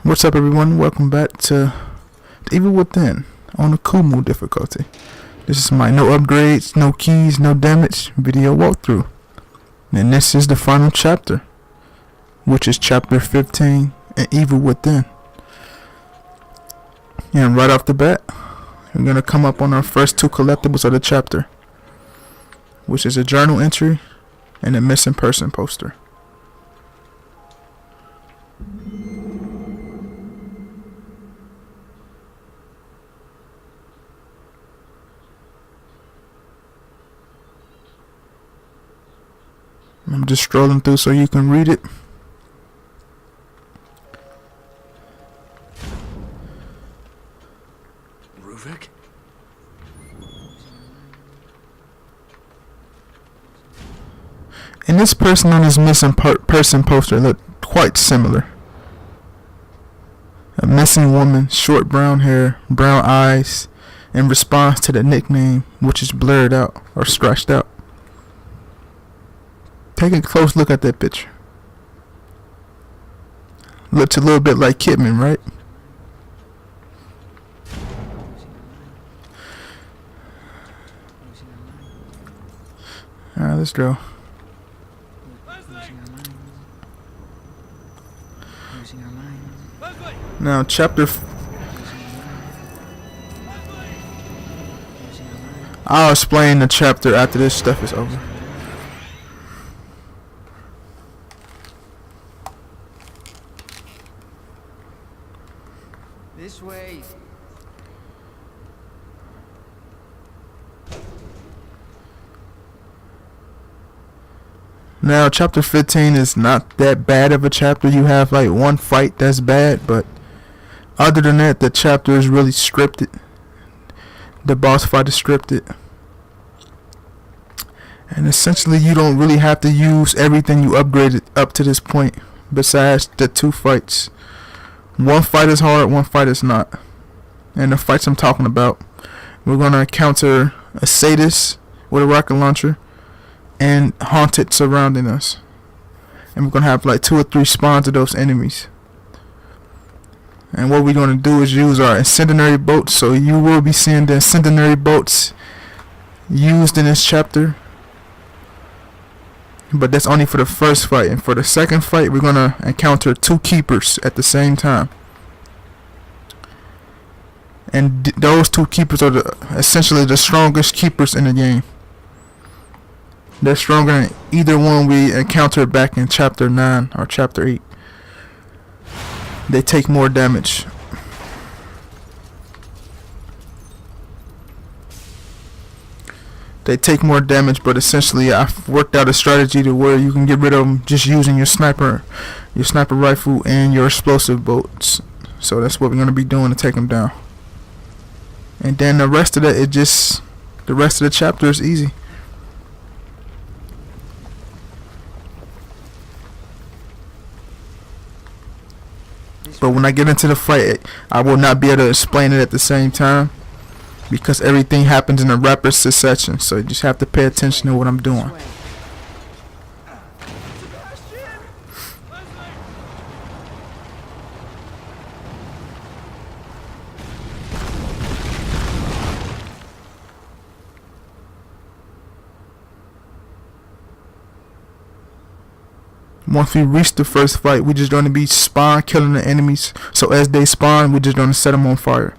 What's up, everyone? Welcome back to Evil Within on AKUMU difficulty. This is my no upgrades, no keys, no damage video walkthrough. And this is the final chapter, which is chapter 15 and Evil Within. And right off the bat, we're going to come up on our first two collectibles of the chapter, which is a journal entry and a missing person poster. I'm just scrolling through so you can read it. Ruvik? And this person on his missing person poster looked quite similar. A missing woman, short brown hair, brown eyes, in response to the nickname, which is blurred out or scratched out. Take a close look at that picture. Looks a little bit like Kidman, right? Alright, let's go. Now, I'll explain the chapter after this stuff is over. This way. Now, chapter 15 is not that bad of a chapter. You have like one fight that's bad, but other than that, the chapter is really scripted. The boss fight is scripted. And essentially, you don't really have to use everything you upgraded up to this point, besides the two fights. One fight is hard, one fight is not. And the fights I'm talking about, we're going to encounter a sadist with a rocket launcher and haunted surrounding us. And we're going to have like 2 or 3 spawns of those enemies. And what we're going to do is use our incendiary boats. So you will be seeing the incendiary boats used in this chapter. But that's only for the first fight. And for the second fight, we're going to encounter 2 keepers at the same time. And those 2 keepers are essentially the strongest keepers in the game. They're stronger than either one we encountered back in chapter 9 or chapter 8. They take more damage. They take more damage, but essentially I've worked out a strategy to where you can get rid of them just using your sniper rifle and your explosive bolts. So that's what we're going to be doing to take them down. And then the rest of the rest of the chapter is easy. But when I get into the fight, I will not be able to explain it at the same time, because everything happens in a rapid succession. So you just have to pay attention to what I'm doing. Once we reach the first fight, we're just going to be killing the enemies. So as they spawn, we're just going to set them on fire.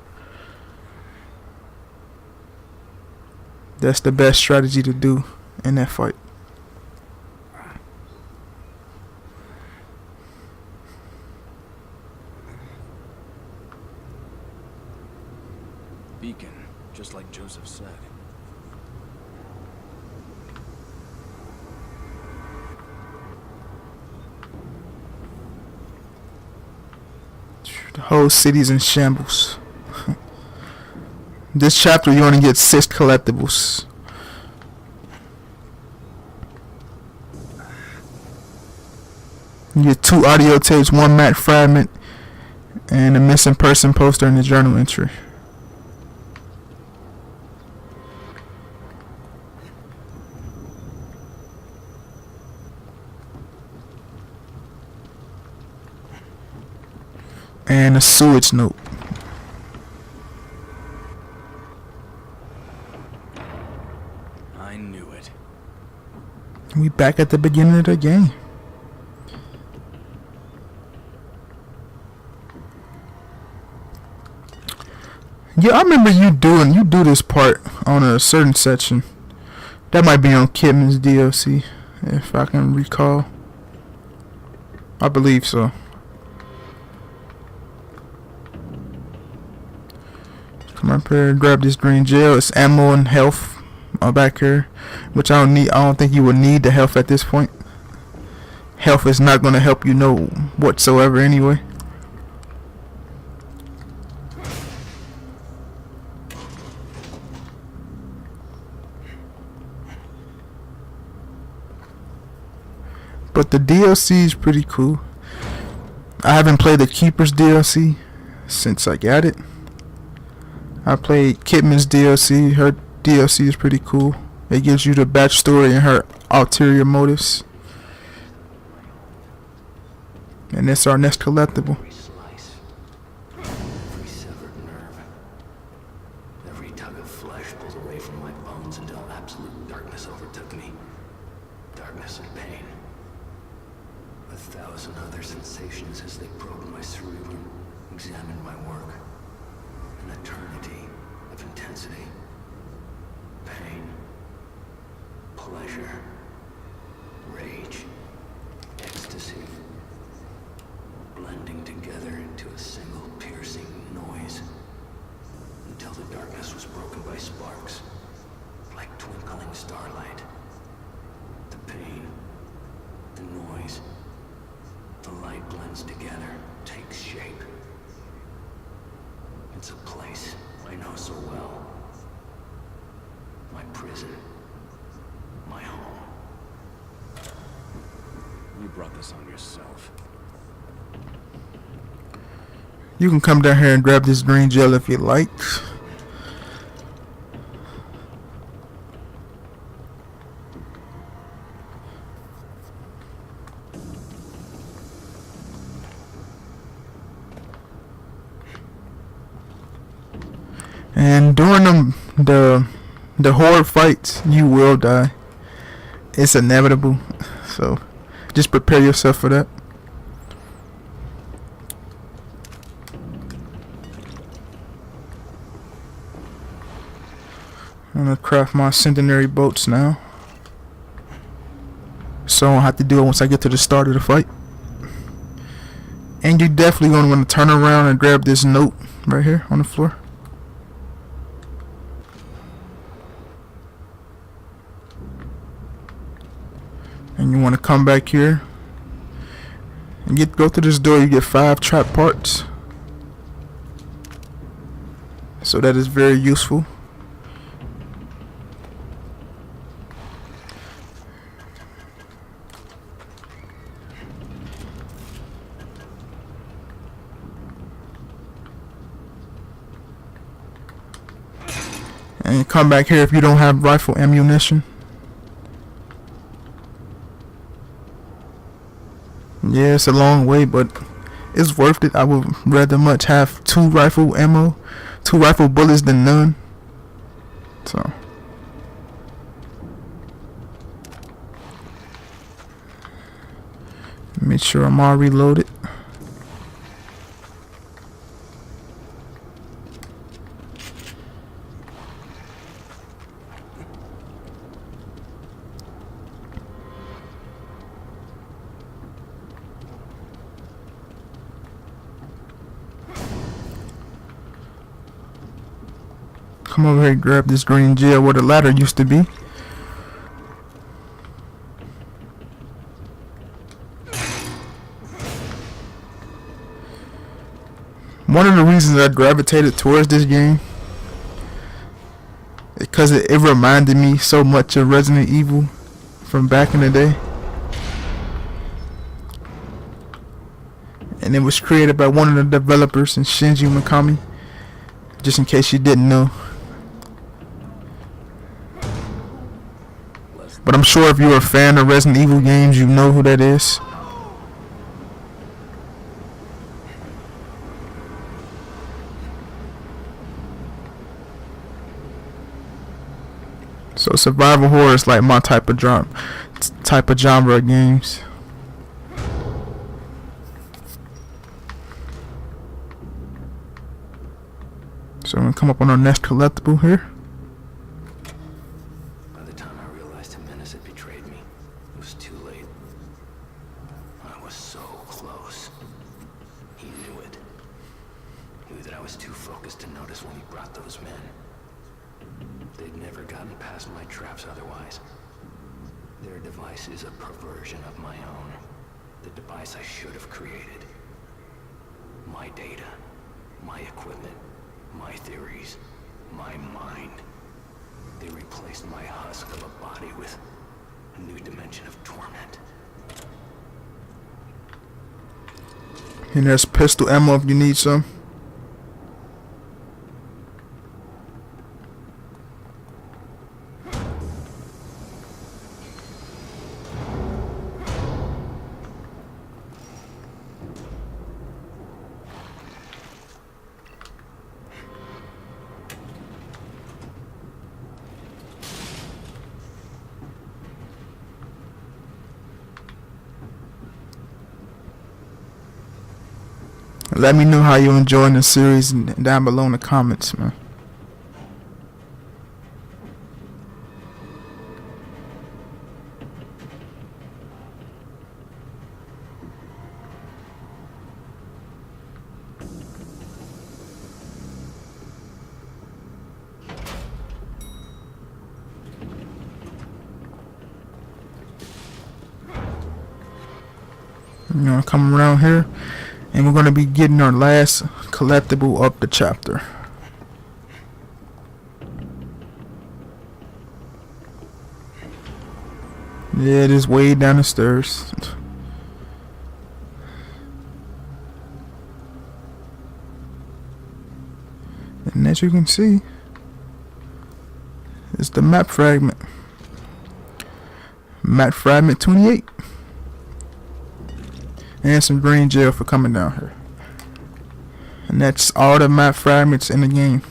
That's the best strategy to do in that fight. Beacon, just like Joseph said. The whole city's in shambles. This chapter, you only get 6 collectibles. You get 2 audio tapes, 1 map fragment, and a missing person poster and a journal entry. And a sewage note. I knew it. We back at the beginning of the game. Yeah, I remember you do this part on a certain section. That might be on Kidman's DLC, if I can recall. I believe so. Come up here and grab this green gel. It's ammo and health back here, which I don't need. I don't think you would need the health at this point. Health is not going to help you no whatsoever anyway. But the DLC is pretty cool. I haven't played the Keeper's DLC since I got it. I played Kidman's DLC. Her DLC is pretty cool. It gives you the backstory and her ulterior motives. And that's our next collectible. Every slice, every severed nerve, every tug of flesh pulled away from my bones until absolute darkness overtook me. Darkness and pain. 1,000 other sensations as they probed my cerebrum, examined my work. An eternity of intensity. Pain. Pleasure. Rage. Ecstasy. Blending together into a single piercing noise. Until the darkness was broken by sparks. Like twinkling starlight. The pain. The noise. The light blends together, takes shape. It's a place I know so well. My prison. My home. You brought this on yourself. You can come down here and grab this green gel if you like. And during the horde fights, you will die. It's inevitable. So just prepare yourself for that. I'm gonna craft my centenary boats now. So I don't have to do it once I get to the start of the fight. And you're definitely gonna want to turn around and grab this note right here on the floor. And you want to come back here and go through this door. You get 5 trap parts, so that is very useful. And come back here if you don't have rifle ammunition. Yeah, it's a long way, but it's worth it. I would rather much have 2 rifle ammo, 2 rifle bullets than none. So make sure I'm all reloaded. Come over here and grab this green gel where the ladder used to be. One of the reasons I gravitated towards this game is because it reminded me so much of Resident Evil from back in the day. And it was created by one of the developers, Shinji Mikami, just in case you didn't know. But I'm sure if you're a fan of Resident Evil games, you know who that is. So survival horror is like my type of genre of games. So I'm gonna come up on our next collectible here. By the time I realized Jimenez had betrayed me, it was too late. I was so close. He knew it. He knew that I was too focused to notice when he brought those men. They'd never gotten past my traps otherwise. Their device is a perversion of my own. The device I should have created. My data, my equipment, my theories, my mind. They replaced my husk of a body with a new dimension of torment. And there's pistol ammo if you need some. Let me know how you're enjoying the series down below in the comments, man. You know, come around here. And we're going to be getting our last collectible of the chapter. Yeah, it is way down the stairs. And as you can see, it's the map fragment. Map fragment 28. And some green gel for coming down here. And that's all the map fragments in the game.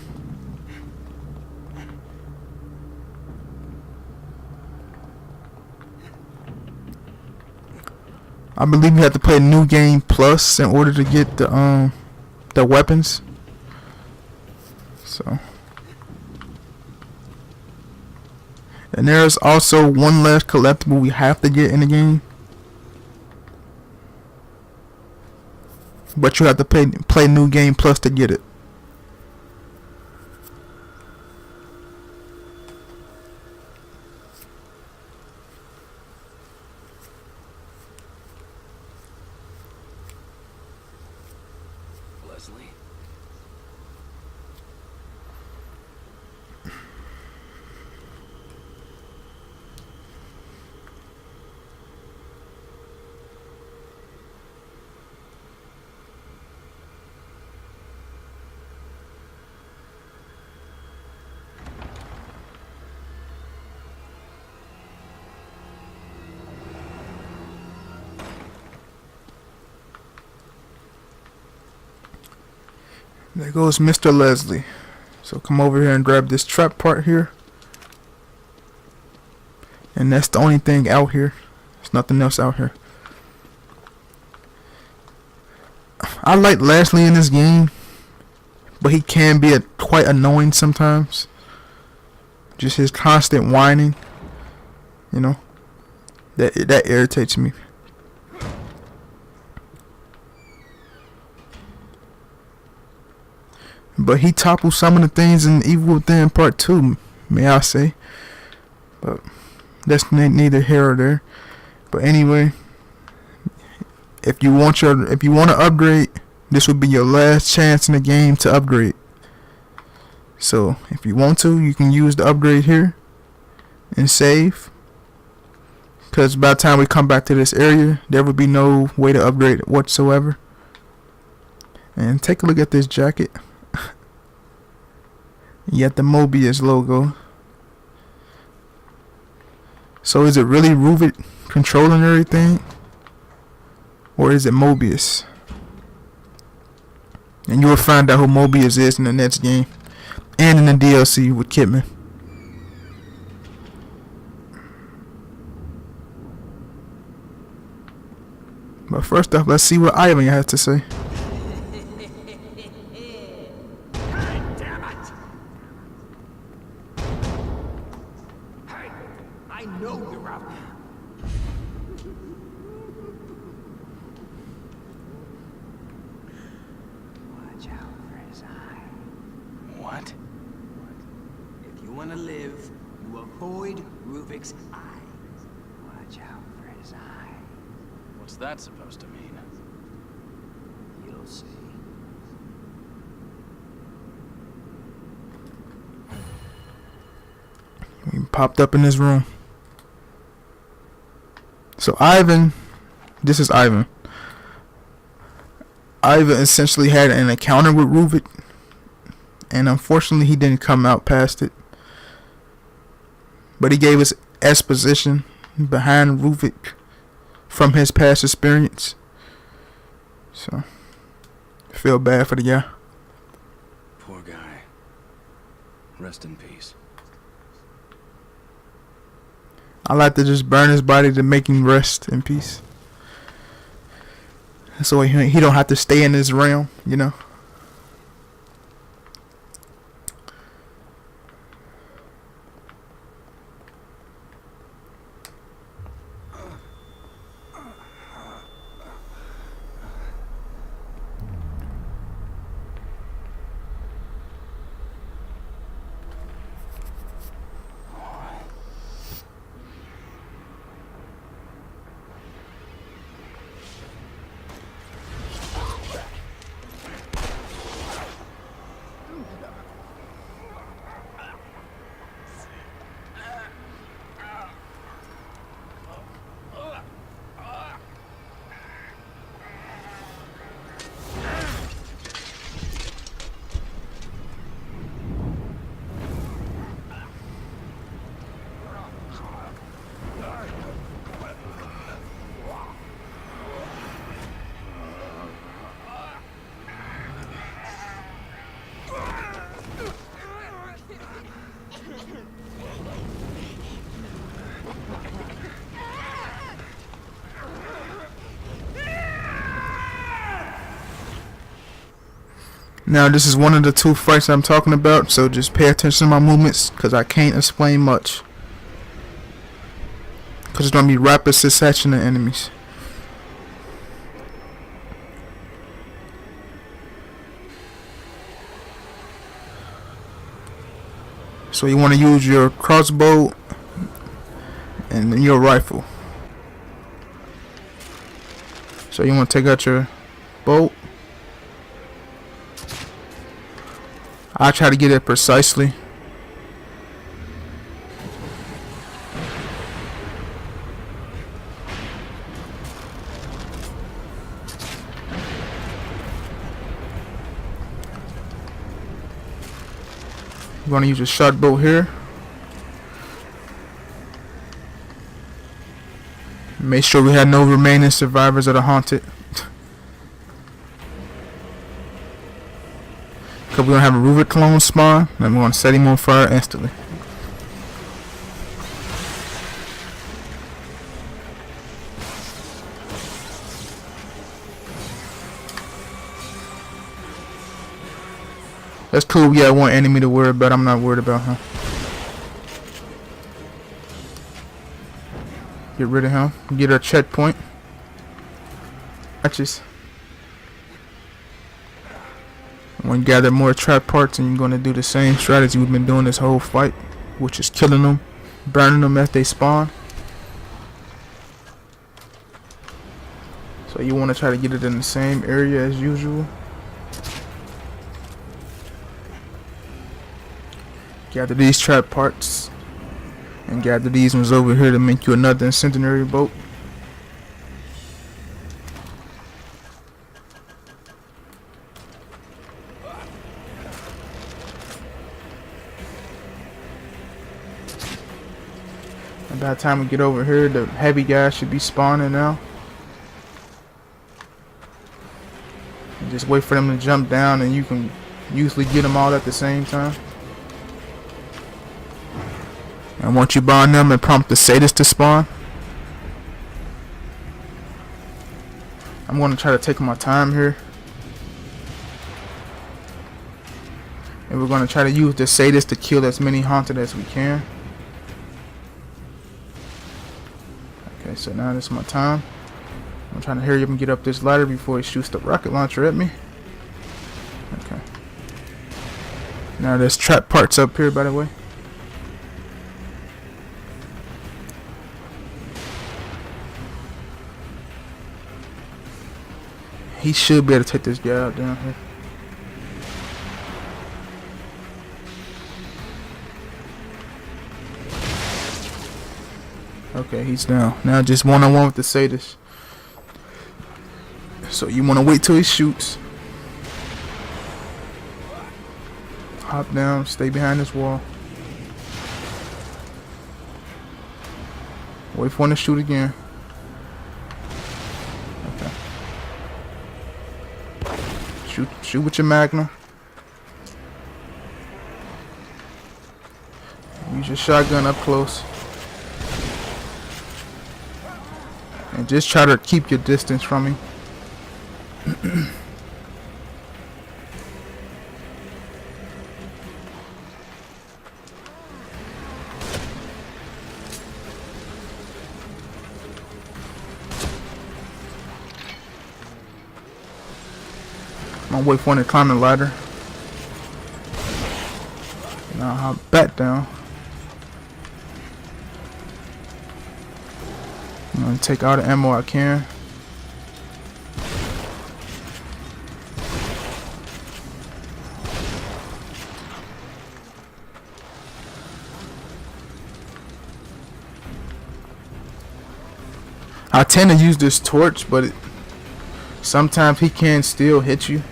I believe you have to play a new game plus in order to get the weapons. So, and there's also one last collectible we have to get in the game. But you have to play new game plus to get it. Leslie? There goes Mr. Leslie. So come over here and grab this trap part here. And that's the only thing out here. There's nothing else out here. I like Leslie in this game, but he can be quite annoying sometimes. Just his constant whining, you know, that irritates me. But he toppled some of the things in Evil Within Part 2, may I say. But that's neither here or there. But anyway, if you want to upgrade, this would be your last chance in the game to upgrade. So if you want to, you can use the upgrade here and save. Because by the time we come back to this area, there will be no way to upgrade it whatsoever. And take a look at this jacket. You got the Mobius logo. So is it really Ruvit controlling everything? Or is it Mobius? And you will find out who Mobius is in the next game. And in the DLC with Kidman. But first off, let's see what Ivan has to say. God damn it! Hey, I know you're out there. Watch out for his eye. What? If you want to live, you avoid Ruvik's eye. Watch out for his eye. What's that supposed to mean? You'll see. He popped up in his room. So Ivan, this is Ivan. Ivan essentially had an encounter with Ruvik, and unfortunately he didn't come out past it. But he gave us exposition behind Ruvik from his past experience. So, I feel bad for the guy. Poor guy. Rest in peace. I like to just burn his body to make him rest in peace. So he don't have to stay in this realm, you know. Now this is one of the two fights I'm talking about, so just pay attention to my movements because I can't explain much. Because it's going to be rapid succession of enemies. So you want to use your crossbow and your rifle. So you want to take out your bow. I try to get it precisely. You're going to use a shot bow here. Make sure we have no remaining survivors of the haunted. Because we're going to have a Ruvik clone spawn, and we're going to set him on fire instantly. That's cool. We got one enemy to worry about. I'm not worried about him. Get rid of him. Get our checkpoint. Matches. I'm going to gather more trap parts, and you're going to do the same strategy we've been doing this whole fight, which is killing them, burning them as they spawn. So you want to try to get it in the same area as usual. Gather these trap parts, and gather these ones over here to make you another incendiary boat. And by the time we get over here, the heavy guys should be spawning now. And just wait for them to jump down, and you can usually get them all at the same time. And once you bind them and prompt the Sadist to spawn, I'm going to try to take my time here. And we're going to try to use the sadist to kill as many haunted as we can. Okay, so now this is my time. I'm trying to hurry up and get up this ladder before he shoots the rocket launcher at me. Okay. Now there's trap parts up here, by the way. He should be able to take this guy out down here. Okay, he's down. Now just one-on-one with the sadist. So you want to wait till he shoots. Hop down, stay behind this wall. Wait for him to shoot again. Okay. Shoot with your Magnum. Use your shotgun up close. And just try to keep your distance from him. I'm gonna wait for him to climb the ladder. Now hop back down. I'm gonna take all the ammo I can. I tend to use this torch, but sometimes he can still hit you.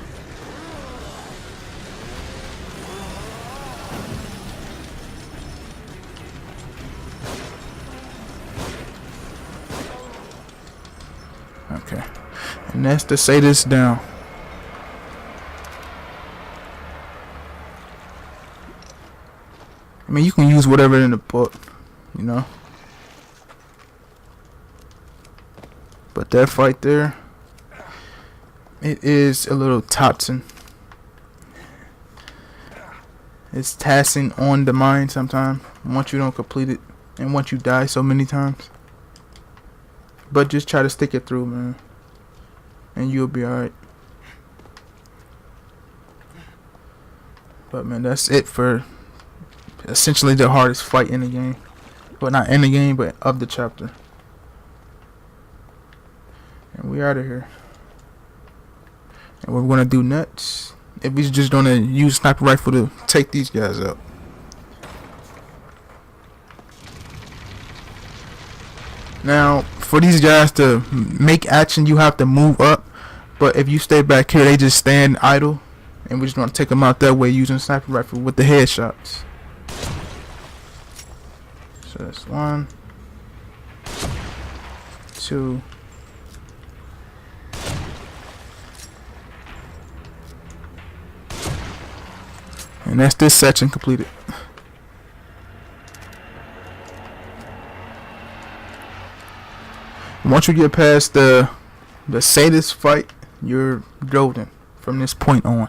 Okay, and that's to say this down. I mean, you can use whatever in the book, you know. But that fight there, it is a little taxing. It's taxing on the mind sometimes once you don't complete it and once you die so many times. But just try to stick it through, man, and you'll be alright. But man, that's it for essentially the hardest fight in the game. Well, not in the game, but of the chapter. And we out of here. And what we're gonna do next, if we're just gonna use sniper rifle to take these guys out. Now, for these guys to make action, you have to move up. But if you stay back here, they just stand idle. And we're just gonna take them out that way using sniper rifle with the headshots. So that's 1, 2. And that's this section completed. Once you get past the sadist fight, you're golden from this point on.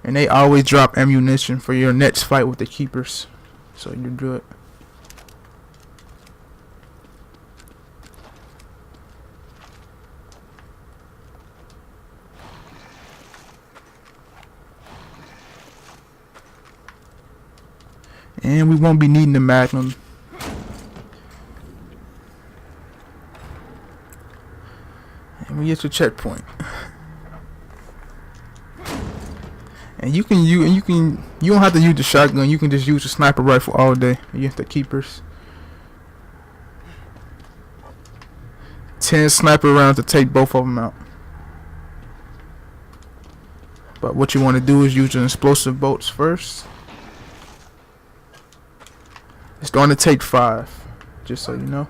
And they always drop ammunition for your next fight with the keepers, so you're good. And we won't be needing the Magnum. And we get to checkpoint. And you don't have to use the shotgun. You can just use the sniper rifle all day against the keepers. 10 sniper rounds to take both of them out. But what you want to do is use the explosive bolts first. It's going to take 5, just so you know.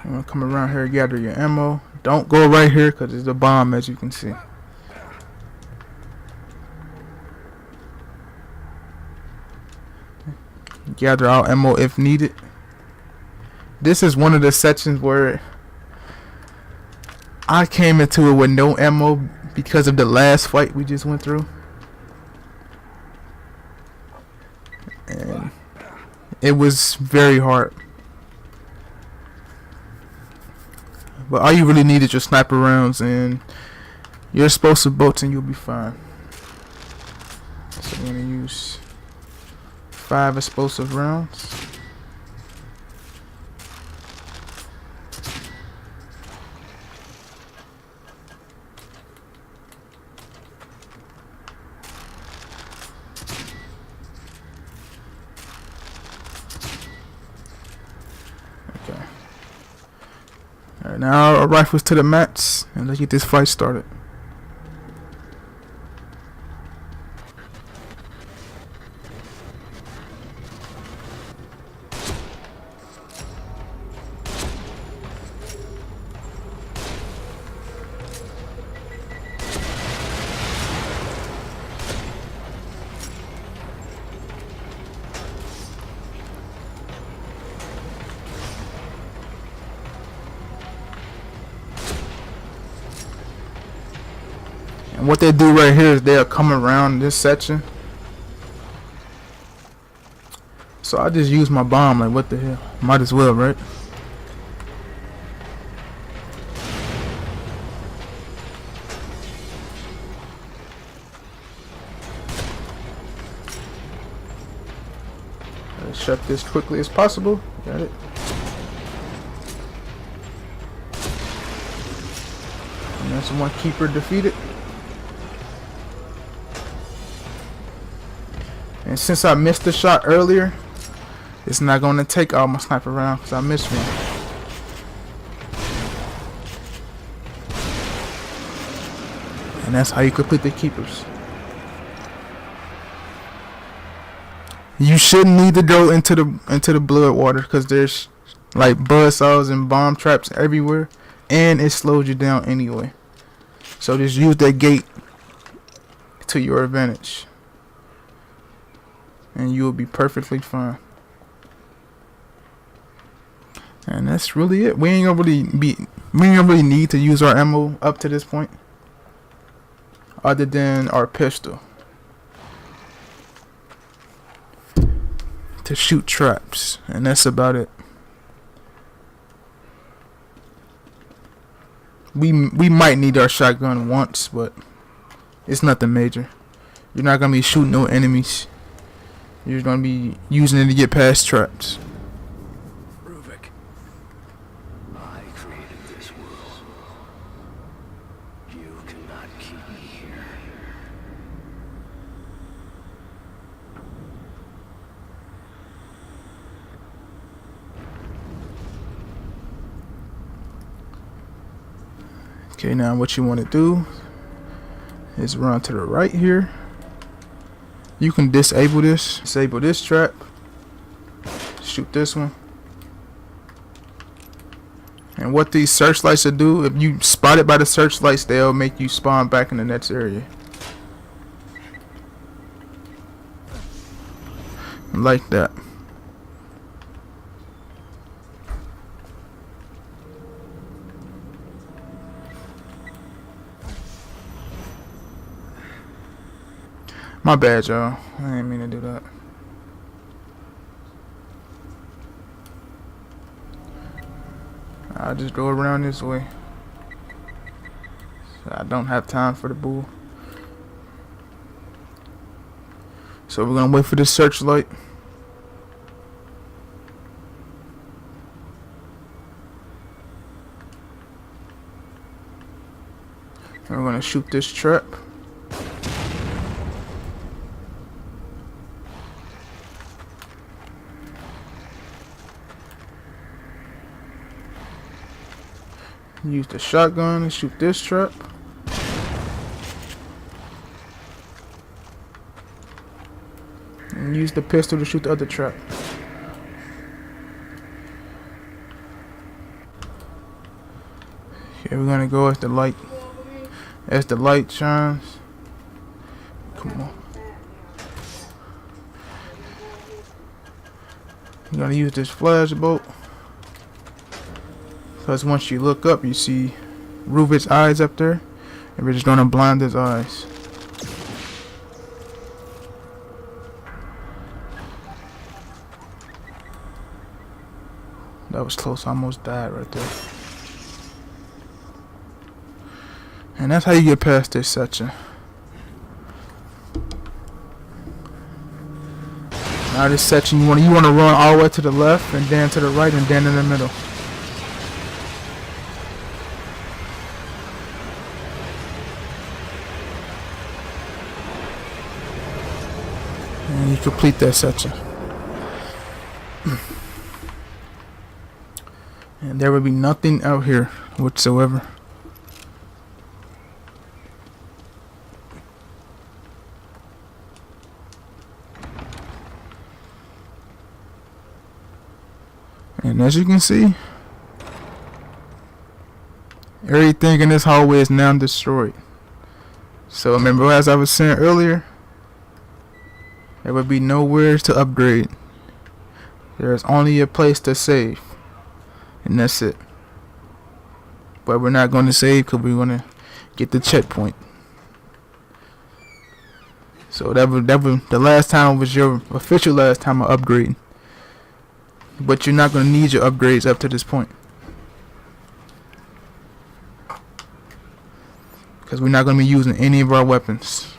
You want to come around here, gather your ammo. Don't go right here because there's a bomb, as you can see. gather our ammo if needed. This is one of the sections where I came into it with no ammo because of the last fight we just went through. And it was very hard. But all you really need is your sniper rounds and your explosive bolts and you'll be fine. So we're going to use 5 explosive rounds. Okay. Alright, now our rifles to the mats and let's get this fight started. And what they do right here is they'll come around this section. So I just use my bomb, like what the hell? Might as well, right? Let's shut this quickly as possible. Got it. And that's one keeper defeated. And since I missed the shot earlier, it's not going to take all my sniper rounds because I missed one. And that's how you complete the keepers. You shouldn't need to go into the blood water because there's like buzzsaws and bomb traps everywhere, and it slows you down anyway. So just use that gate to your advantage, and you will be perfectly fine. And that's really it. We ain't gonna really need to use our ammo up to this point, other than our pistol to shoot traps, and that's about it. We might need our shotgun once, but it's nothing major. You're not gonna be shooting no enemies. You're gonna be using it to get past traps. Ruvik, I created this world. You cannot keep me here. Okay, now what you want to do is run to the right here. You can disable this trap, shoot this one. And what these searchlights will do, if you spot it by the searchlights, they'll make you spawn back in the next area. Like that. My bad, y'all. I didn't mean to do that. I'll just go around this way. I don't have time for the bull. So we're gonna wait for this searchlight. And we're gonna shoot this trap. Use the shotgun and shoot this trap. And use the pistol to shoot the other trap. Okay, we're gonna go as the light shines. Come on. You're gonna use this flashbolt. Because once you look up, you see Ruvik's eyes up there. And we're just gonna blind his eyes. That was close. I almost died right there. And that's how you get past this section. Now this section, you wanna run all the way to the left, and then to the right, and then in the middle. And you complete that section. And there will be nothing out here whatsoever. And as you can see, everything in this hallway is now destroyed. So remember, as I was saying earlier, there would be nowhere to upgrade. There's only a place to save. And that's it. But we're not going to save because we're going to get the checkpoint. So that was the last time was your official last time of upgrading. But you're not going to need your upgrades up to this point. Because we're not going to be using any of our weapons.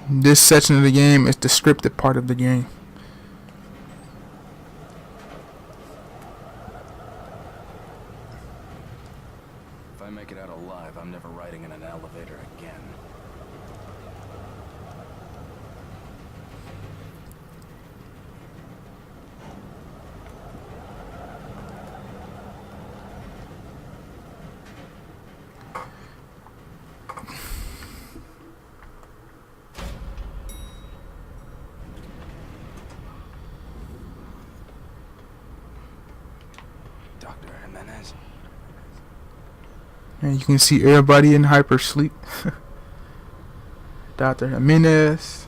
This section of the game is the scripted part of the game. If I make it out alive, I'm never riding in an elevator again. Dr. Jimenez? And you can see everybody in hyper sleep. Dr. Jimenez.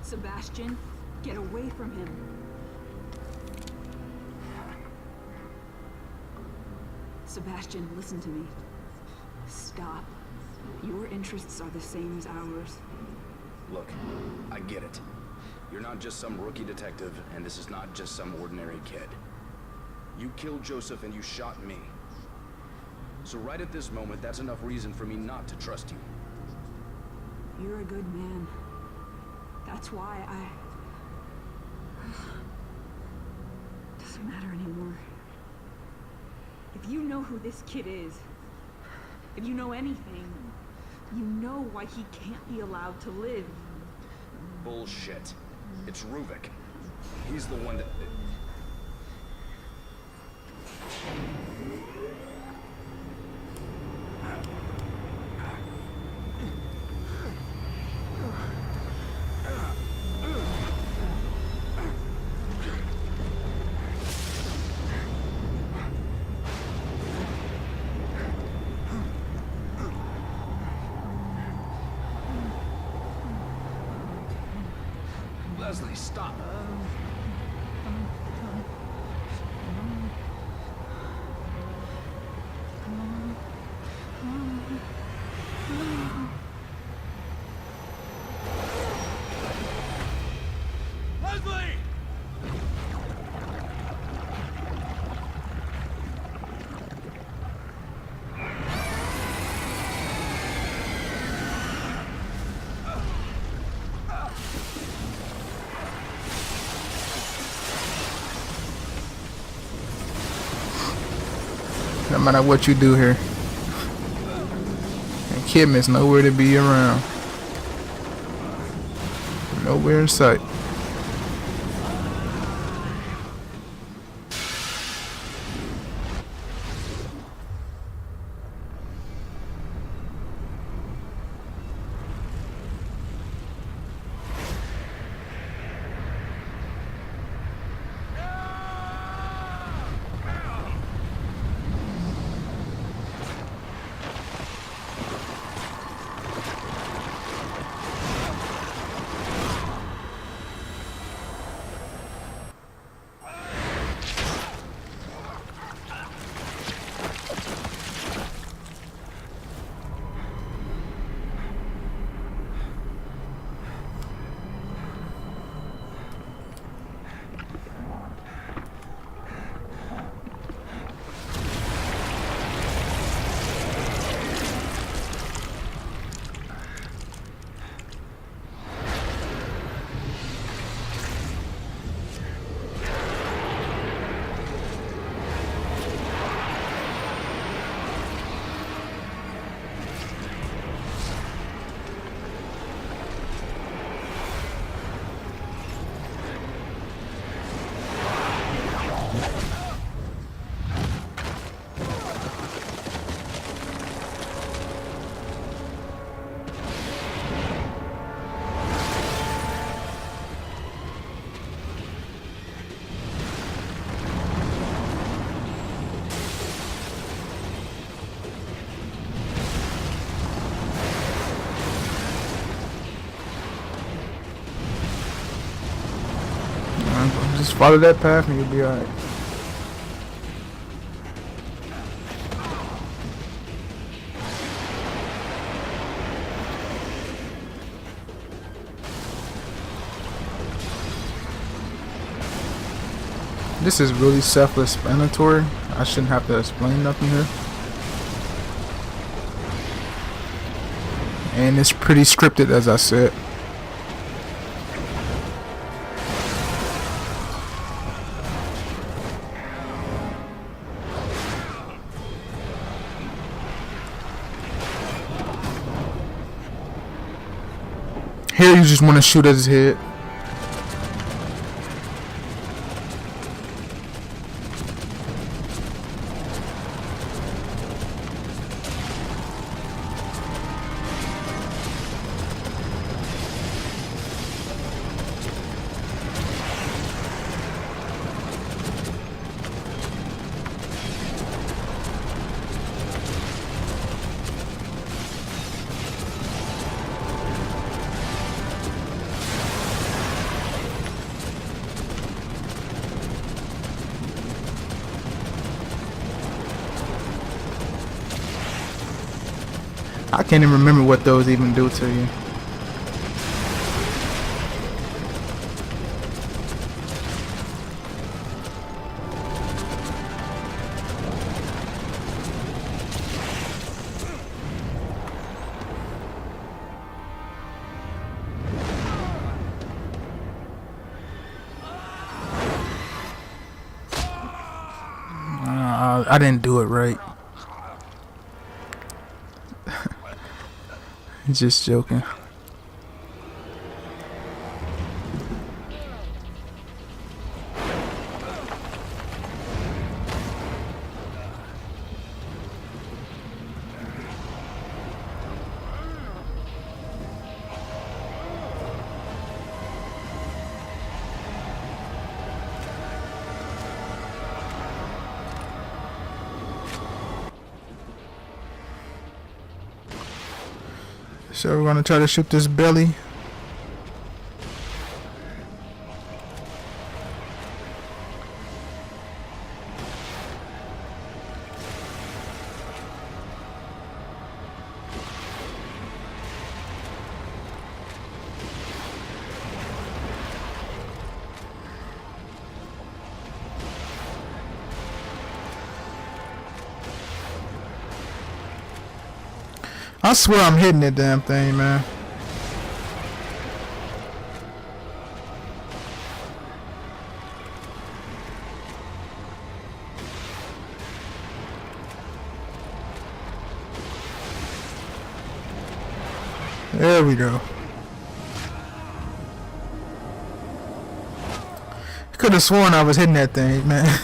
Sebastian, get away from him. Sebastian, listen to me. Stop. Your interests are the same as ours. Look, I get it. You're not just some rookie detective, and this is not just some ordinary kid. You killed Joseph and you shot me. So right at this moment, that's enough reason for me not to trust you. You're a good man. That's why doesn't matter anymore. If you know who this kid is, if you know anything, you know why he can't be allowed to live. Bullshit. It's Ruvik. He's the one that... Leslie, stop. Leslie! No matter what you do here. And Kim is nowhere to be around. Nowhere in sight. Just follow that path and you'll be alright. This is really self-explanatory. I shouldn't have to explain nothing here. And it's pretty scripted, as I said. Here you just want to shoot at his head. I can't even remember what those even do to you. I didn't do it right. Just joking. So we're gonna try to shoot this belly. I swear I'm hitting that damn thing, man. There we go. Could have sworn I was hitting that thing, man.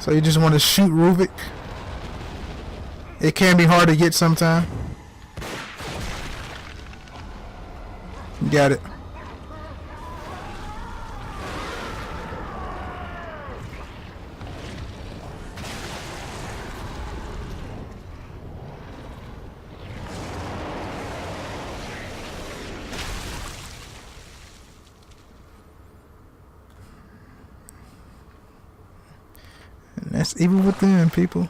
So you just want to shoot Ruvik? It can be hard to get sometime. Got it. And that's even with them, people.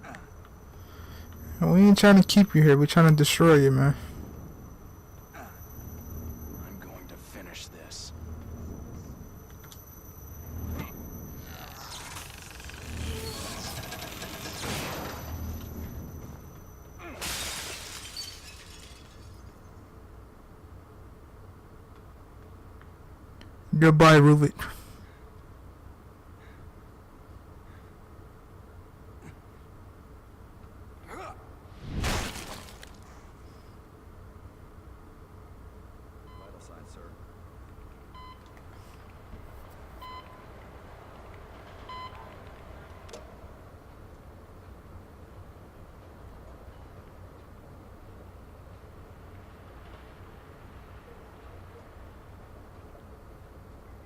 back. We ain't trying to keep you here. We're trying to destroy you, man. I'm going to finish this. Goodbye, Ruvik. Vital sign, sir.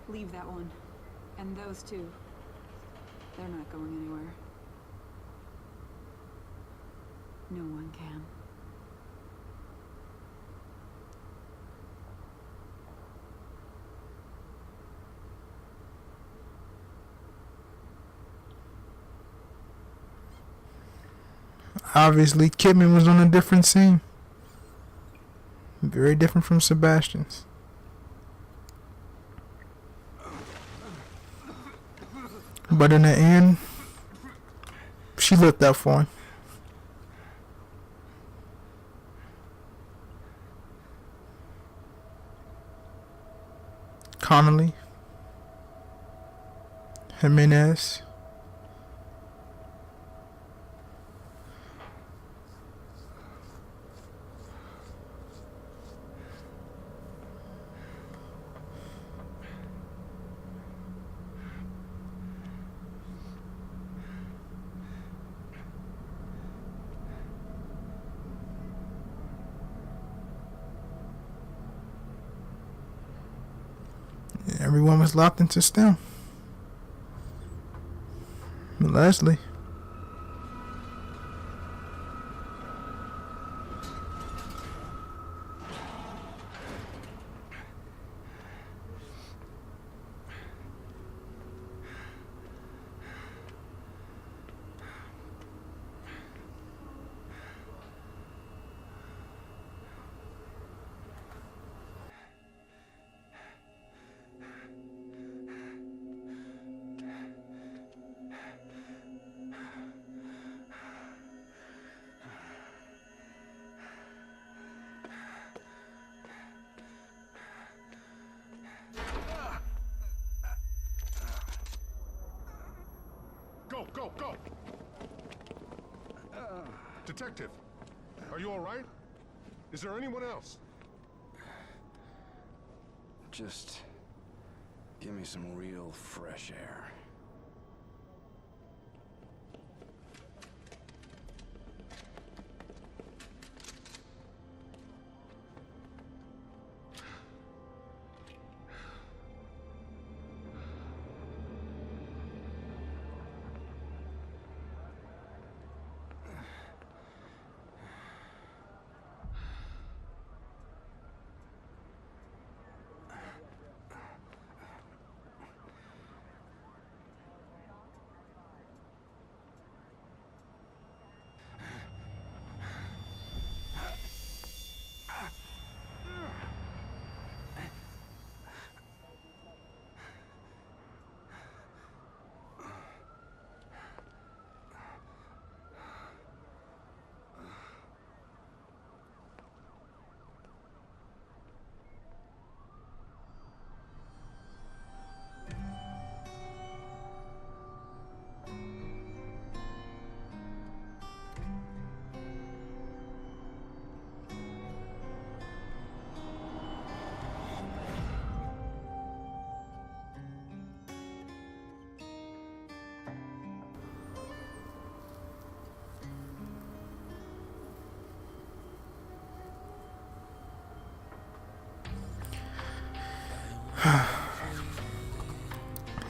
Leave that one. And those two. They're not going anywhere. No one can. Obviously, Kidman was on a different scene. Very different from Sebastian's. But in the end, she looked out for him. Connolly, Jimenez, everyone was locked into STEM. Leslie. Go! Detective, are you all right? Is there anyone else? Just give me some real fresh air.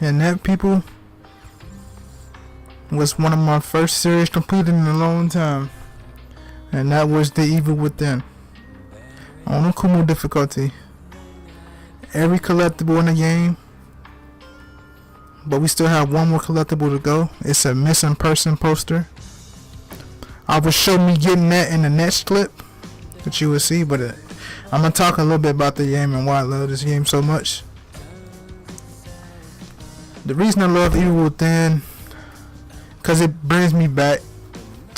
And that, people, was one of my first series completed in a long time. And that was The Evil Within. On AKUMU difficulty. Every collectible in the game but we still have one more collectible to go. It's a missing person poster. I will show me getting that in the next clip that you will see, but I'm gonna talk a little bit about the game and why I love this game so much. The reason I love Evil Within, cause it brings me back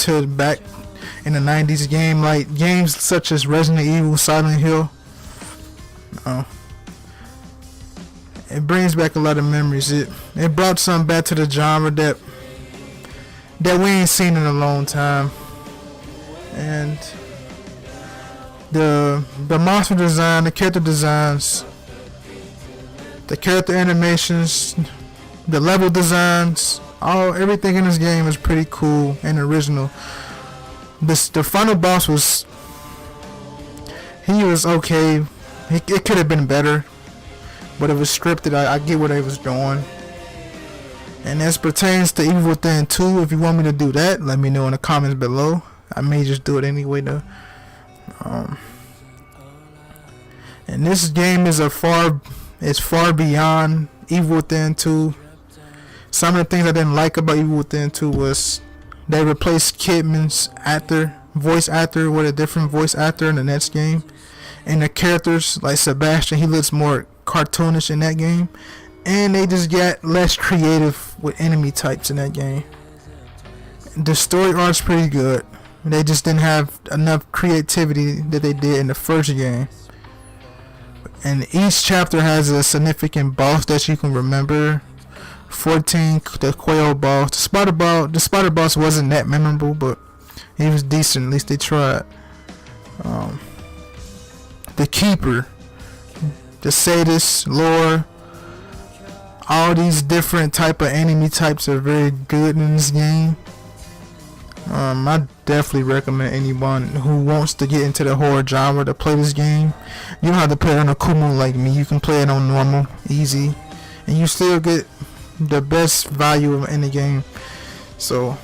in the 90s game, like games such as Resident Evil, Silent Hill. It brings back a lot of memories. It brought something back to the genre that we ain't seen in a long time. And the monster design, the character designs, the character animations, the level designs, everything in this game is pretty cool and original. The final boss was okay. It could have been better, but it was scripted. I get what they was doing. And as pertains to Evil Within 2, if you want me to do that, let me know in the comments below. I may just do it anyway though. And this game is far beyond Evil Within 2. Some of the things I didn't like about Evil Within 2 was they replaced Kidman's voice actor with a different voice actor in the next game. And the characters like Sebastian, he looks more cartoonish in that game. And they just got less creative with enemy types in that game. The story arc's pretty good. They just didn't have enough creativity that they did in the first game. And each chapter has a significant boss that you can remember. 14, the Quail boss. The spider boss wasn't that memorable, but he was decent. At least they tried. The Keeper, the Sadist, Lore, all these different type of enemy types are very good in this game. I definitely recommend anyone who wants to get into the horror genre to play this game. You don't have to play it on AKUMU like me. You can play it on normal, easy, and you still get the best value in the game. So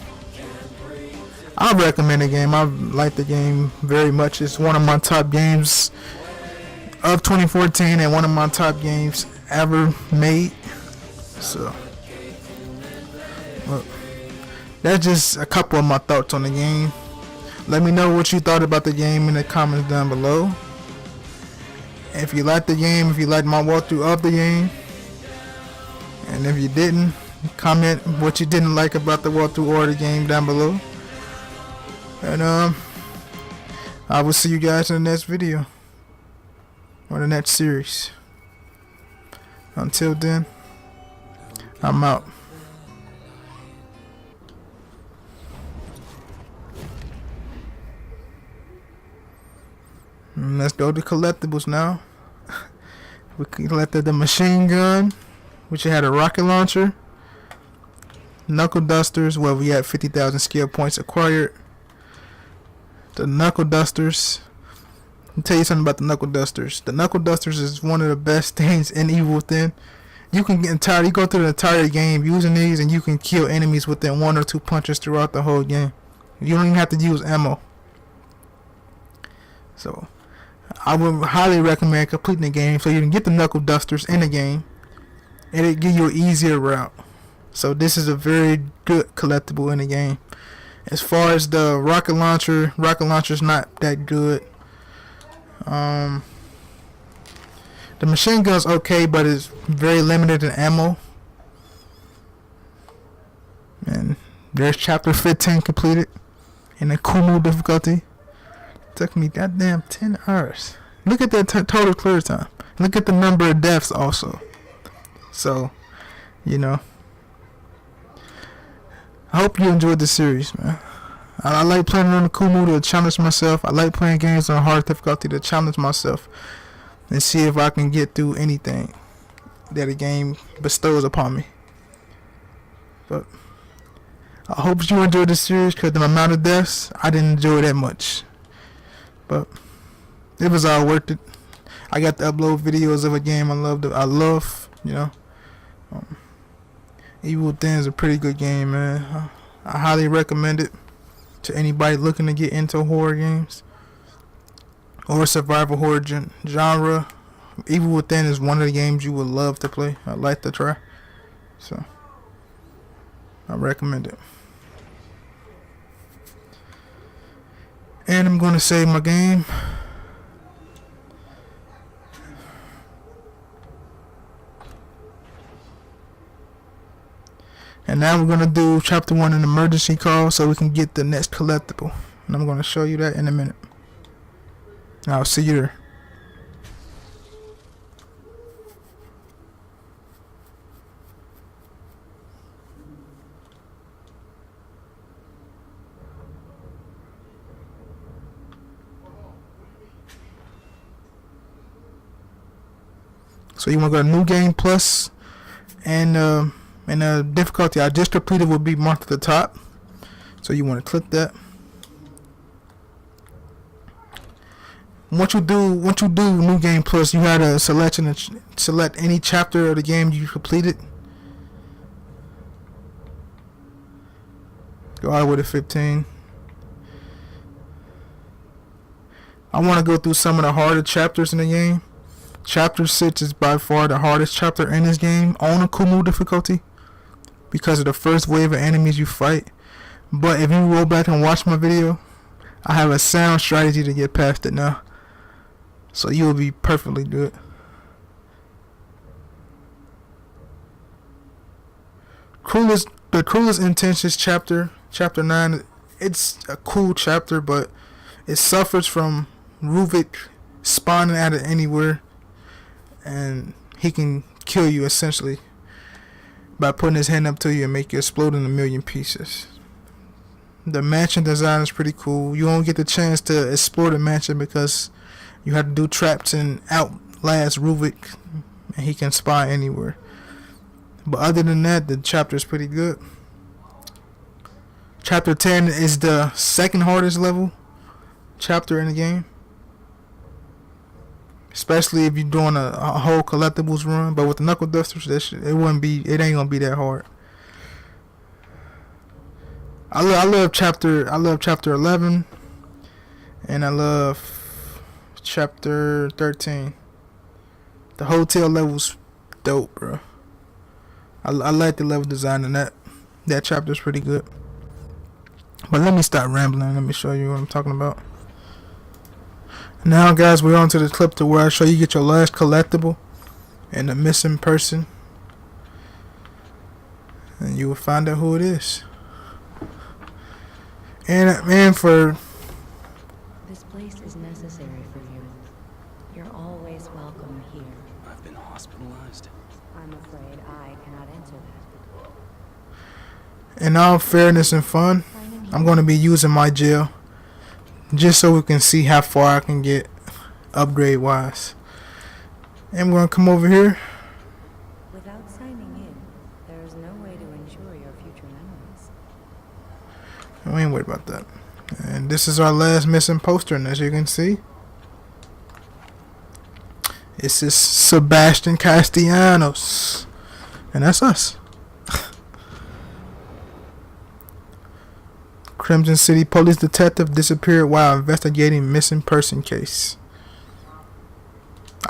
I recommend the game. I like the game very much. It's one of my top games of 2014 and one of my top games ever made. So look, that's just a couple of my thoughts on the game. Let me know what you thought about the game in the comments down below. If you liked the game, if you liked my walkthrough of the game, and if you didn't, comment what you didn't like about the walkthrough or the game down below. And I will see you guys in the next video or the next series. Until then, I'm out. Let's go to collectibles now. We collected the machine gun, which had a rocket launcher, knuckle dusters. Well, we had 50,000 skill points acquired. The knuckle dusters. I'll tell you something about the knuckle dusters. The knuckle dusters is one of the best things in Evil Within. You can get you go through the entire game using these, and you can kill enemies within 1 or 2 punches throughout the whole game. You don't even have to use ammo. So I would highly recommend completing the game so you can get the knuckle dusters in the game, and it give you an easier route. So this is a very good collectible in the game. As far as the rocket launcher's not that good. The machine gun's okay, but it's very limited in ammo. And there's chapter 15 completed in the AKUMU difficulty. Took me goddamn 10 hours. Look at that total clear time. Look at the number of deaths also. So, you know, I hope you enjoyed the series, man. I like playing on the AKUMU to challenge myself. I like playing games on hard difficulty to challenge myself and see if I can get through anything that a game bestows upon me. But I hope you enjoyed the series, because the amount of deaths, I didn't enjoy that much. But it was all worth it. I got to upload videos of a game I love, you know. Evil Within is a pretty good game, man. I highly recommend it to anybody looking to get into horror games or survival horror genre. Evil Within is one of the games you would love to play. I'd like to try. So I recommend it. And I'm gonna save my game. And now we're gonna do chapter 1, an emergency call, so we can get the next collectible. And I'm gonna show you that in a minute. I'll see you there. So you want to go to New Game Plus, and the difficulty I just completed will be marked at the top. So you want to click that. Once you do New Game Plus, you have a selection and select any chapter of the game you completed. Go all the way to 15. I want to go through some of the harder chapters in the game. Chapter 6 is by far the hardest chapter in this game on AKUMU difficulty because of the first wave of enemies you fight. But if you roll back and watch my video, I have a sound strategy to get past it now. So you will be perfectly good. The Cruelest Intentions chapter 9, it's a cool chapter, but it suffers from Ruvik spawning out of anywhere. And he can kill you essentially by putting his hand up to you and make you explode in a million pieces. The mansion design is pretty cool. You won't get the chance to explore the mansion because you have to do traps and outlast Ruvik, and he can spy anywhere. But other than that, the chapter is pretty good. Chapter 10 is the second hardest level chapter in the game. Especially if you're doing a whole collectibles run, but with the knuckle dusters, it ain't gonna be that hard. I love chapter 11, and I love chapter 13. The hotel level's dope, bro. I like the level design in that chapter's pretty good. But let me stop rambling. Let me show you what I'm talking about. Now, guys, we're on to the clip to where I show you get your last collectible and the missing person, and you will find out who it is. And for this place is necessary for you. You're always welcome here. I've been hospitalized. I'm afraid I cannot answer that. in all fairness and fun, I'm going to be using my gel just so we can see how far I can get upgrade wise. And I'm going to come over here. Without signing in, there is no way to ensure your future memories. We ain't worried about that. And this is our last missing poster, and as you can see, it's this Sebastian Castellanos, and that's us. Crimson City police detective disappeared while investigating missing person case.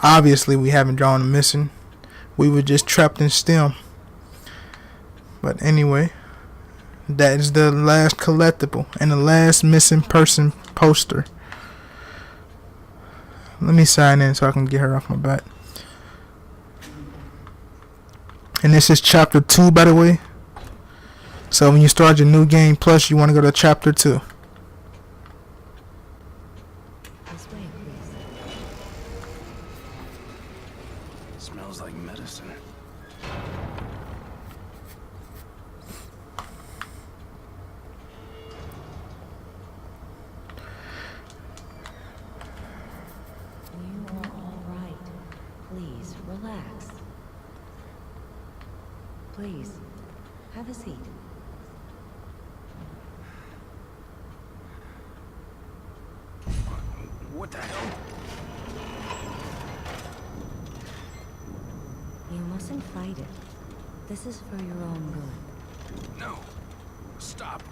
Obviously, we haven't drawn a missing. We were just trapped in STEM. But anyway, that is the last collectible and the last missing person poster. Let me sign in so I can get her off my back. And this is chapter 2, by the way. So when you start your new game plus, you want to go to chapter 2. This way, please. Smells like medicine. You are all right. Please, relax. Please, have a seat. What the hell? You mustn't fight it. This is for your own good. No. Stop.